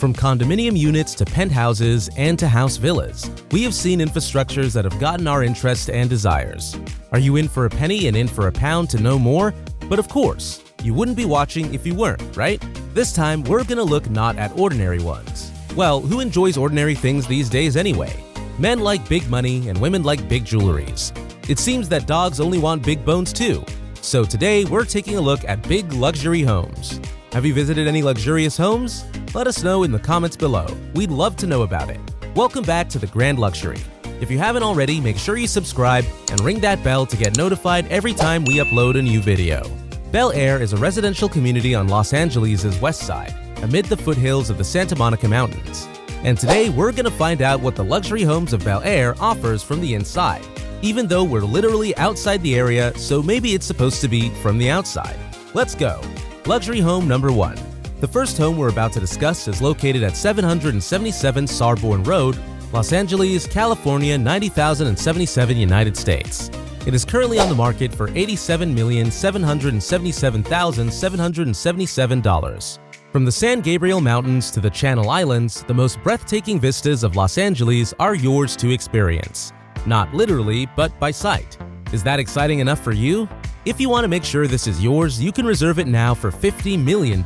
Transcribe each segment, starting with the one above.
From condominium units to penthouses and to house villas, we have seen infrastructures that have gotten our interest and desires. Are you in for a penny and in for a pound to know more? But of course, you wouldn't be watching if you weren't, right? This time, we're gonna look not at ordinary ones. Well, who enjoys ordinary things these days anyway? Men like big money and women like big jewelries. It seems that dogs only want big bones too. So today, we're taking a look at big luxury homes. Have you visited any luxurious homes? Let us know in the comments below. We'd love to know about it. Welcome back to the Grand Luxury. If you haven't already, make sure you subscribe and ring that bell to get notified every time we upload a new video. Bel Air is a residential community on Los Angeles' Westside, amid the foothills of the Santa Monica Mountains. And today, we're gonna find out what the luxury homes of Bel Air offers from the inside, even though we're literally outside the area, so maybe it's supposed to be from the outside. Let's go. Luxury home number 1. The first home we're about to discuss is located at 777 Sarborn Road, Los Angeles, California 90,077, United States. It is currently on the market for $87,777,777. From the San Gabriel Mountains to the Channel Islands, the most breathtaking vistas of Los Angeles are yours to experience. Not literally, but by sight. Is that exciting enough for you? If you want to make sure this is yours, you can reserve it now for $50 million.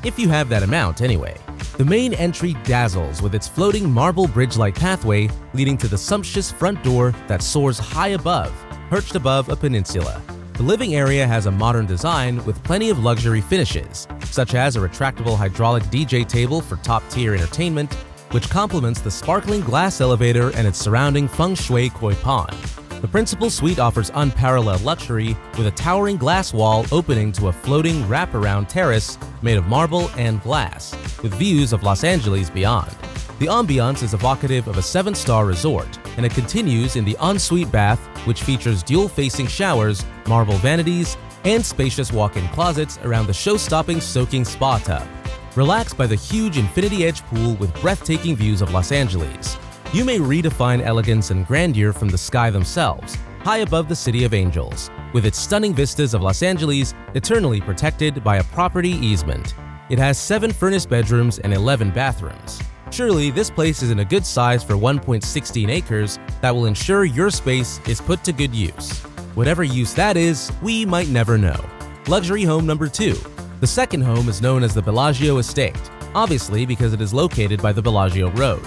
If you have that amount, anyway. The main entry dazzles with its floating marble bridge-like pathway leading to the sumptuous front door that soars high above, perched above a peninsula. The living area has a modern design with plenty of luxury finishes, such as a retractable hydraulic DJ table for top-tier entertainment, which complements the sparkling glass elevator and its surrounding feng shui koi pond. The principal suite offers unparalleled luxury with a towering glass wall opening to a floating wraparound terrace made of marble and glass, with views of Los Angeles beyond. The ambiance is evocative of a 7-star resort, and it continues in the ensuite bath, which features dual-facing showers, marble vanities, and spacious walk-in closets around the show-stopping soaking spa tub. Relax by the huge infinity-edge pool with breathtaking views of Los Angeles. You may redefine elegance and grandeur from the sky themselves, high above the City of Angels, with its stunning vistas of Los Angeles eternally protected by a property easement. It has 7 furnished bedrooms and 11 bathrooms. Surely, this place is in a good size for 1.16 acres that will ensure your space is put to good use. Whatever use that is, we might never know. Luxury home number 2. The second home is known as the Bellagio Estate, obviously because it is located by the Bellagio Road.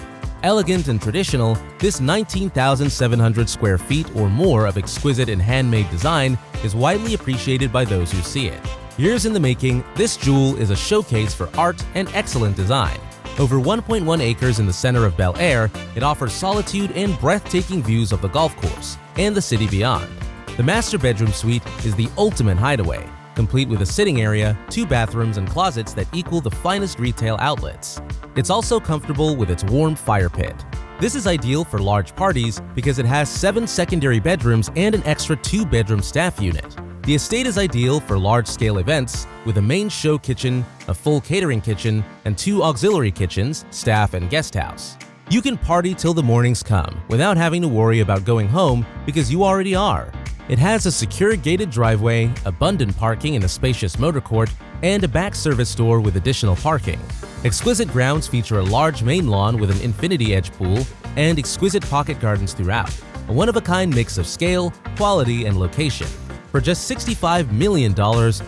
Elegant and traditional, this 19,700 square feet or more of exquisite and handmade design is widely appreciated by those who see it. Years in the making, this jewel is a showcase for art and excellent design. Over 1.1 acres in the center of Bel Air, it offers solitude and breathtaking views of the golf course and the city beyond. The master bedroom suite is the ultimate hideaway, complete with a sitting area, 2 bathrooms, and closets that equal the finest retail outlets. It's also comfortable with its warm fire pit. This is ideal for large parties because it has 7 secondary bedrooms and an extra 2-bedroom staff unit. The estate is ideal for large-scale events with a main show kitchen, a full catering kitchen, and 2 auxiliary kitchens, staff and guest house. You can party till the mornings come without having to worry about going home because you already are. It has a secure gated driveway, abundant parking in a spacious motor court, and a back service door with additional parking. Exquisite grounds feature a large main lawn with an infinity-edge pool and exquisite pocket gardens throughout, a one-of-a-kind mix of scale, quality, and location. For just $65 million,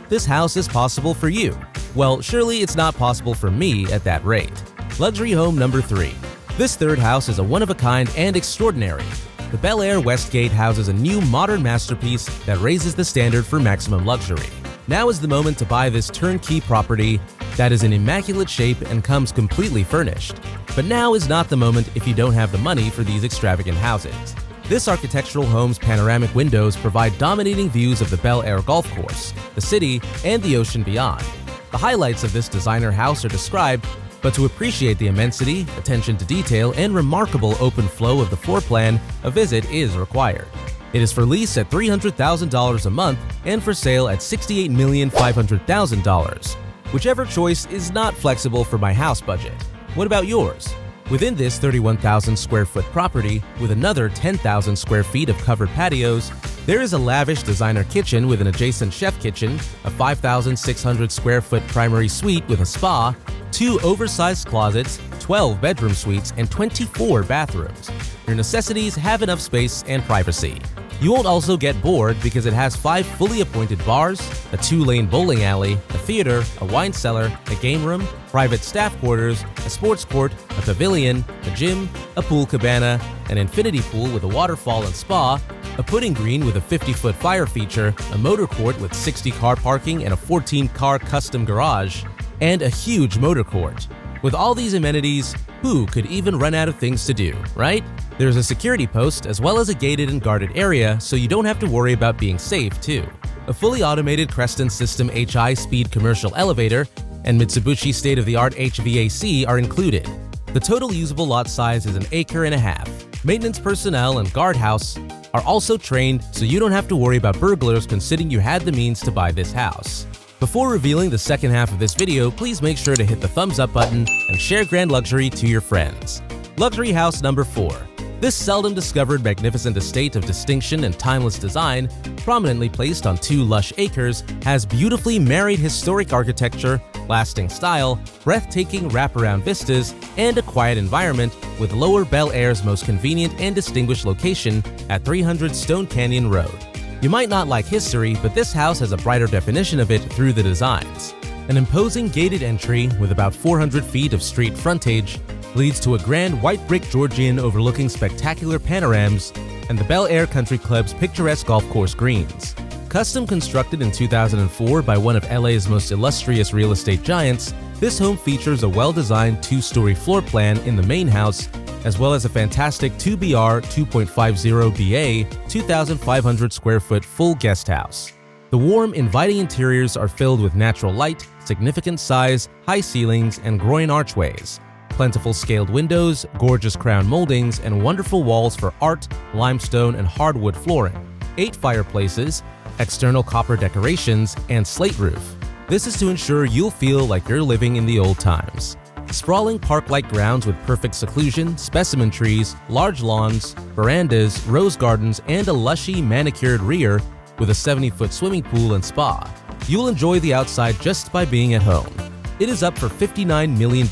this house is possible for you. Well, surely it's not possible for me at that rate. Luxury home number 3. This third house is a one-of-a-kind and extraordinary. The Bel Air Westgate houses a new modern masterpiece that raises the standard for maximum luxury. Now is the moment to buy this turnkey property that is in immaculate shape and comes completely furnished. But now is not the moment if you don't have the money for these extravagant houses. This architectural home's panoramic windows provide dominating views of the Bel Air golf course, the city, and the ocean beyond. The highlights of this designer house are described, but to appreciate the immensity, attention to detail, and remarkable open flow of the floor plan, a visit is required. It is for lease at $300,000 a month and for sale at $68,500,000. Whichever choice is not flexible for my house budget. What about yours? Within this 31,000 square foot property, with another 10,000 square feet of covered patios, there is a lavish designer kitchen with an adjacent chef kitchen, a 5,600 square foot primary suite with a spa, 2 oversized closets, 12 bedroom suites, and 24 bathrooms. Your necessities have enough space and privacy. You won't also get bored because it has 5 fully appointed bars, a 2-lane bowling alley, a theater, a wine cellar, a game room, private staff quarters, a sports court, a pavilion, a gym, a pool cabana, an infinity pool with a waterfall and spa, a putting green with a 50-foot fire feature, a motor court with 60-car parking and a 14-car custom garage, and a huge motor court. With all these amenities, who could even run out of things to do, right? There's a security post as well as a gated and guarded area, so you don't have to worry about being safe too. A fully automated Creston System HI speed commercial elevator and Mitsubishi state-of-the-art HVAC are included. The total usable lot size is 1.5 acres. Maintenance personnel and guardhouse are also trained, so you don't have to worry about burglars considering you had the means to buy this house. Before revealing the second half of this video, please make sure to hit the thumbs up button and share Grand Luxury to your friends. Luxury house number 4. This seldom discovered magnificent estate of distinction and timeless design, prominently placed on 2 lush acres, has beautifully married historic architecture, lasting style, breathtaking wraparound vistas, and a quiet environment with Lower Bel Air's most convenient and distinguished location at 300 Stone Canyon Road. You might not like history, but this house has a brighter definition of it through the designs. An imposing gated entry with about 400 feet of street frontage leads to a grand white brick Georgian overlooking spectacular panoramas and the Bel Air Country Club's picturesque golf course greens. Custom constructed in 2004 by one of LA's most illustrious real estate giants, this home features a well-designed 2-story floor plan in the main house, as well as a fantastic 2BR 2.50 BA 2,500 square foot full guest house. The warm, inviting interiors are filled with natural light, significant size, high ceilings, and groin archways. Plentiful scaled windows, gorgeous crown moldings, and wonderful walls for art, limestone, and hardwood flooring. 8 fireplaces, external copper decorations, and slate roof. This is to ensure you'll feel like you're living in the old times. Sprawling park-like grounds with perfect seclusion, specimen trees, large lawns, verandas, rose gardens, and a lushy, manicured rear with a 70-foot swimming pool and spa. You'll enjoy the outside just by being at home. It is up for $59 million.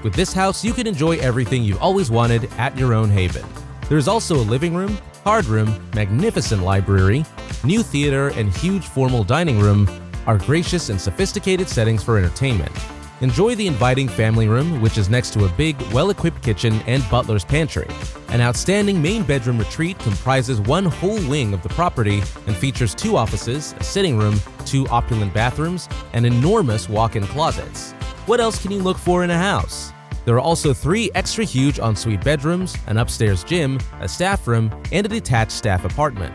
With this house, you can enjoy everything you've always wanted at your own haven. There's also a living room, card room, magnificent library, new theater, and huge formal dining room are gracious and sophisticated settings for entertainment. Enjoy the inviting family room, which is next to a big, well-equipped kitchen and butler's pantry. An outstanding main bedroom retreat comprises one whole wing of the property and features 2 offices, a sitting room, 2 opulent bathrooms, and enormous walk-in closets. What else can you look for in a house? There are also 3 extra huge ensuite bedrooms, an upstairs gym, a staff room, and a detached staff apartment.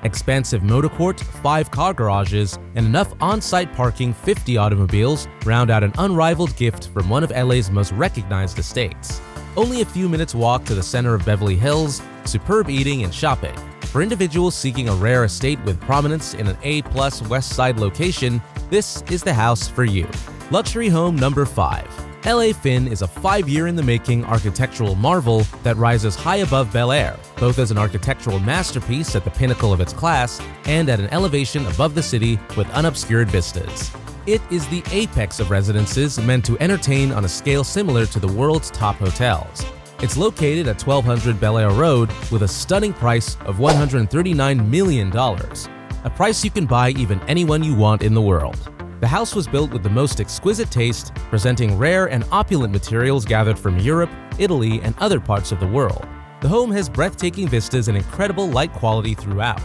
Expansive motor court, 5 car garages, and enough on-site parking 50 automobiles round out an unrivaled gift from one of LA's most recognized estates. Only a few minutes walk to the center of Beverly Hills, superb eating and shopping. For individuals seeking a rare estate with prominence in an A-plus Westside location, this is the house for you. Luxury home number 5. LA Finn is a 5-year-in-the-making architectural marvel that rises high above Bel Air, both as an architectural masterpiece at the pinnacle of its class and at an elevation above the city with unobscured vistas. It is the apex of residences meant to entertain on a scale similar to the world's top hotels. It's located at 1200 Bel Air Road with a stunning price of $139 million, a price you can buy even anyone you want in the world. The house was built with the most exquisite taste, presenting rare and opulent materials gathered from Europe, Italy, and other parts of the world. The home has breathtaking vistas and incredible light quality throughout.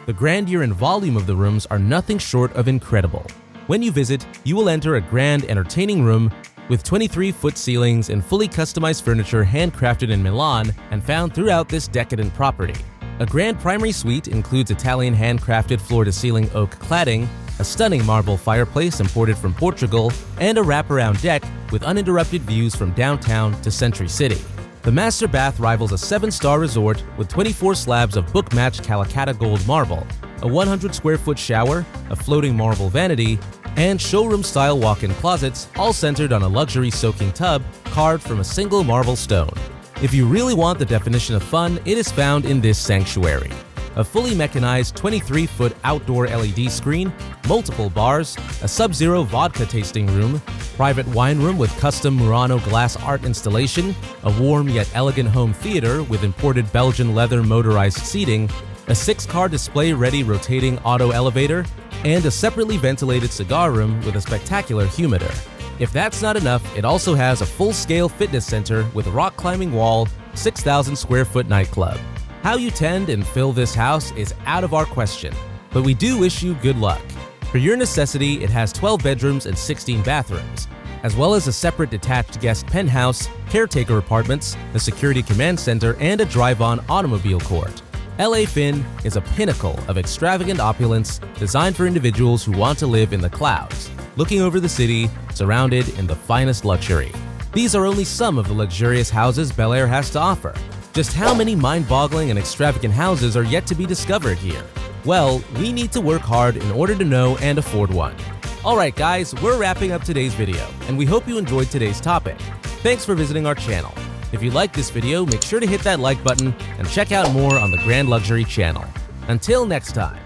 The grandeur and volume of the rooms are nothing short of incredible. When you visit, you will enter a grand, entertaining room with 23-foot ceilings and fully customized furniture handcrafted in Milan and found throughout this decadent property. A grand primary suite includes Italian handcrafted floor-to-ceiling oak cladding, a stunning marble fireplace imported from Portugal, and a wraparound deck with uninterrupted views from downtown to Century City. The master bath rivals a 7-star resort with 24 slabs of book-matched Calacatta gold marble, a 100-square-foot shower, a floating marble vanity, and showroom-style walk-in closets, all centered on a luxury soaking tub carved from a single marble stone. If you really want the definition of fun, it is found in this sanctuary. a fully mechanized 23-foot outdoor LED screen, multiple bars, a Sub-Zero vodka tasting room, private wine room with custom Murano glass art installation, a warm yet elegant home theater with imported Belgian leather motorized seating, a 6-car display-ready rotating auto elevator, and a separately ventilated cigar room with a spectacular humidor. If that's not enough, it also has a full-scale fitness center with a rock climbing wall, 6,000 square foot nightclub. How you tend and fill this house is out of our question, but we do wish you good luck. For your necessity, it has 12 bedrooms and 16 bathrooms, as well as a separate detached guest penthouse, caretaker apartments, a security command center, and a drive-on automobile court. LA Finn is a pinnacle of extravagant opulence designed for individuals who want to live in the clouds, looking over the city, surrounded in the finest luxury. These are only some of the luxurious houses Bel Air has to offer. Just how many mind-boggling and extravagant houses are yet to be discovered here? Well, we need to work hard in order to know and afford one. Alright guys, we're wrapping up today's video, and we hope you enjoyed today's topic. Thanks for visiting our channel. If you liked this video, make sure to hit that like button and check out more on the Grand Luxury channel. Until next time.